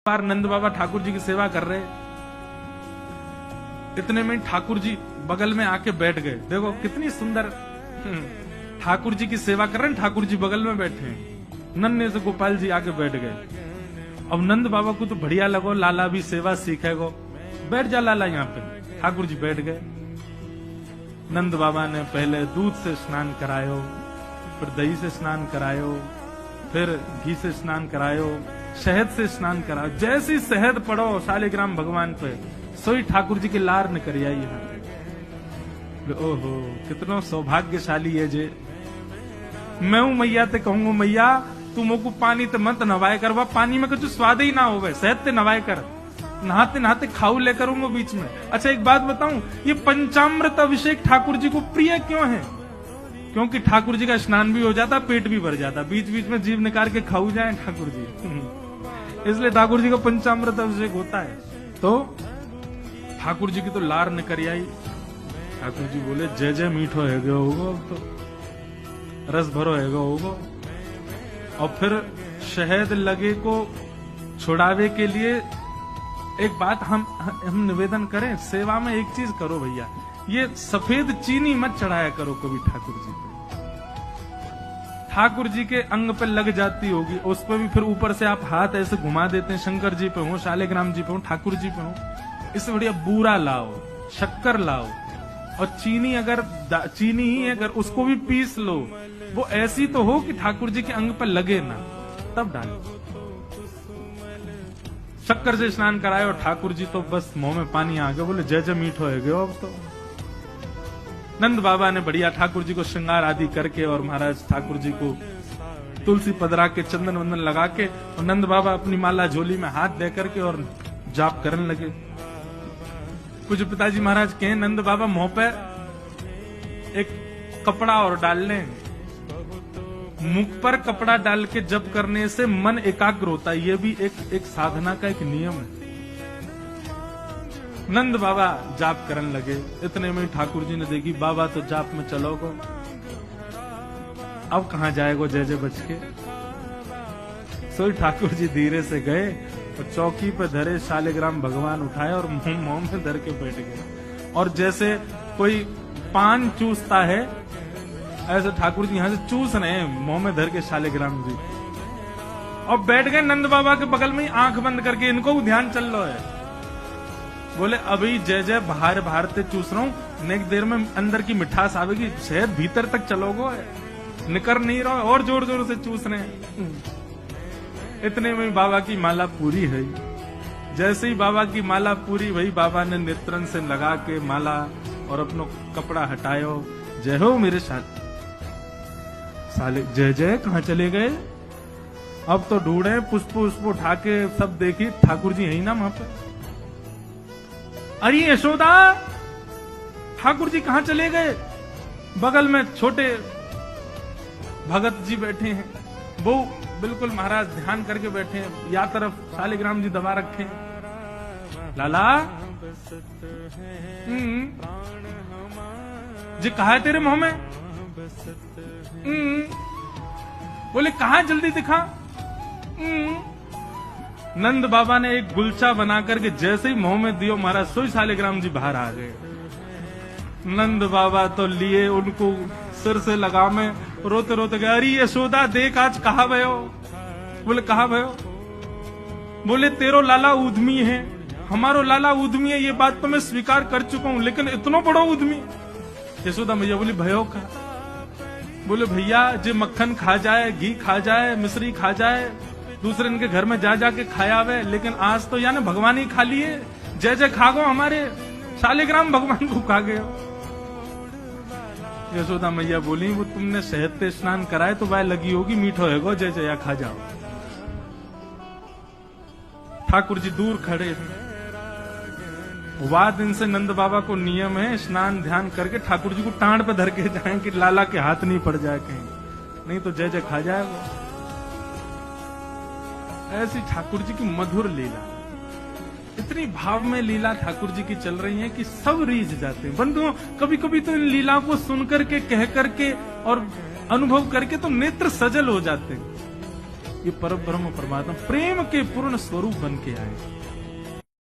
बार नंद बाबा ठाकुर जी की सेवा कर रहे, इतने में ठाकुर जी बगल में आके बैठ गए। देखो कितनी सुंदर ठाकुर जी की सेवा कर रहे हैं, ठाकुर जी बगल में बैठे हैं। नन्हे से गोपाल जी आके बैठ गए। अब नंद बाबा को तो बढ़िया लगो, लाला भी सेवा सीखेगो, बैठ जा लाला यहाँ पे। ठाकुर जी बैठ गए। नंद बाबा ने पहले दूध से स्नान करायो, फिर दही से स्नान करायो, फिर घी से स्नान करायो, शहद से स्नान करायो। जैसी शहद पड़ो शालिग्राम भगवान पे, सोई ठाकुर जी की लार न कर आई यहाँ पे। ओहो कितना सौभाग्यशाली है जे। मैं हूं मैया ते कहूंगा, मैया तू मोको पानी ते मत नवाए कर, पानी में कुछ स्वाद ही ना होवे, शहद ते नवाए कर, नहाते नहाते खाऊ ले करूंगा बीच में। अच्छा एक बात बताऊं, ये पंचामृत अभिषेक ठाकुर जी को प्रिय क्यों है? क्योंकि ठाकुर जी का स्नान भी हो जाता, पेट भी भर जाता, बीच बीच में जीभ निकाल के खाऊ जाए ठाकुर जी। इसलिए ठाकुर जी का पंचामृत अभिषेक होता है। तो ठाकुर जी की तो लार निकल आई। ठाकुर जी बोले जय जय मीठो है गयो होगो, अब तो रस भरो है गयो होगो। और फिर शहद लगे को छुड़ावे के लिए एक बात हम निवेदन करें, सेवा में एक चीज करो भैया, ये सफेद चीनी मत चढ़ाया करो कभी ठाकुर जी पे। ठाकुर जी के अंग पे लग जाती होगी, उस पर भी फिर ऊपर से आप हाथ ऐसे घुमा देते हैं, शंकर जी पे हो, शालिग्राम जी पे हो, ठाकुर जी पे हो। इससे बढ़िया बूरा लाओ, शक्कर लाओ, और चीनी अगर चीनी ही अगर उसको भी पीस लो, वो ऐसी तो हो कि ठाकुर जी के अंग पर लगे ना, तब डालो। शक्कर से स्नान कराए और ठाकुर जी तो बस मुंह में पानी आ गया, बोले जय जय मीठो है गयो अब तो। नंद बाबा ने बढ़िया ठाकुर जी को श्रृंगार आदि करके और महाराज ठाकुर जी को तुलसी पदरा के चंदन वंदन लगा के, और नंद बाबा अपनी माला झोली में हाथ दे करके और जाप करने लगे। कुछ पिताजी महाराज कहे नंद बाबा मुंह पे एक कपड़ा और डाल लें, मुख पर कपड़ा डाल के जप करने से मन एकाग्र होता है, ये भी एक साधना का एक नियम है। नंद बाबा जाप करने लगे। इतने में ठाकुर जी ने देखी बाबा तो जाप में चलोगो, अब कहां जाएगो जय जय बच के। सो ठाकुर जी धीरे से गए और चौकी पे धरे शालिग्राम भगवान उठाए और मुंह में धर के बैठ गए। और जैसे कोई पान चूसता है, ऐसे ठाकुर जी यहां से चूस रहे हैं मुंह में धर के शालिग्राम जी, और बैठ गए नंद बाबा के बगल में, आंख बंद करके। इनको भी ध्यान चल रहा है। बोले अभी जय जय बाहर बाहर से चूस रहा हूं, नेक देर में अंदर की मिठास आवेगी, शहद भीतर तक चलोगो, निकर नहीं रहो, और जोर जोर से चूस रहे हैं। इतने में बाबा की माला पूरी है। जैसे ही बाबा की माला पूरी हुई, बाबा ने नेत्रन से लगा के माला और अपना कपड़ा हटायो। जय हो मेरे साथ साले, जय जय कहां चले गए? अब तो ढूंढे, पुष्प उष्प उठा के सब देखी, ठाकुर जी यही ना वहां पे। अरे यशोदा, ठाकुर जी कहां चले गए? बगल में छोटे भगत जी बैठे हैं, वो बिल्कुल महाराज ध्यान करके बैठे हैं, या तरफ शालिग्राम जी दबा रखे हैं। लाला जी कहा है तेरे मुंह में? बोले कहा, जल्दी दिखा। नंद बाबा ने एक गुलचा बना करके जैसे ही मुंह में दियो, महाराज सोई शालिग्राम जी बाहर आ गए। नंद बाबा तो लिए उनको सिर से लगा में, रोते रोते गए, अरे यशोदा देख आज कहा भयो? बोले कहा भयो? बोले तेरो लाला उद्यमी है, हमारो लाला उद्यमी है, ये बात तो मैं स्वीकार कर चुका हूं, लेकिन इतना बड़ा उद्यमी। यशोदा मैया बोली भयो का? बोले भैया जे मक्खन खा जाए, घी खा जाए, मिश्री खा जाए, दूसरे इनके घर में जा जाके खाया वे, लेकिन आज तो यानी भगवान ही खा लिए, जय जय खा गो, हमारे शालिग्राम भगवान को खा गए। यशोदा मैया बोली वो तुमने शहद से स्नान कराए तो वह लगी होगी, मीठो है गो, जय जय खा जाओ। ठाकुर जी दूर खड़े हैं। वाह दिन से नंद बाबा को नियम है, स्नान ध्यान करके ठाकुर जी को टांड पे धर के जाए कि लाला के हाथ नहीं पड़ जाए कहीं, नहीं तो जय जय खा जाएगा। ऐसी ठाकुर जी की मधुर लीला, इतनी भाव में लीला ठाकुर जी की चल रही है कि सब रीझ जाते हैं। बंधुओं कभी कभी तो इन लीला को सुन करके, कह करके और अनुभव करके तो नेत्र सजल हो जाते हैं। ये परब्रह्म परमात्मा प्रेम के पूर्ण स्वरूप बन के आए।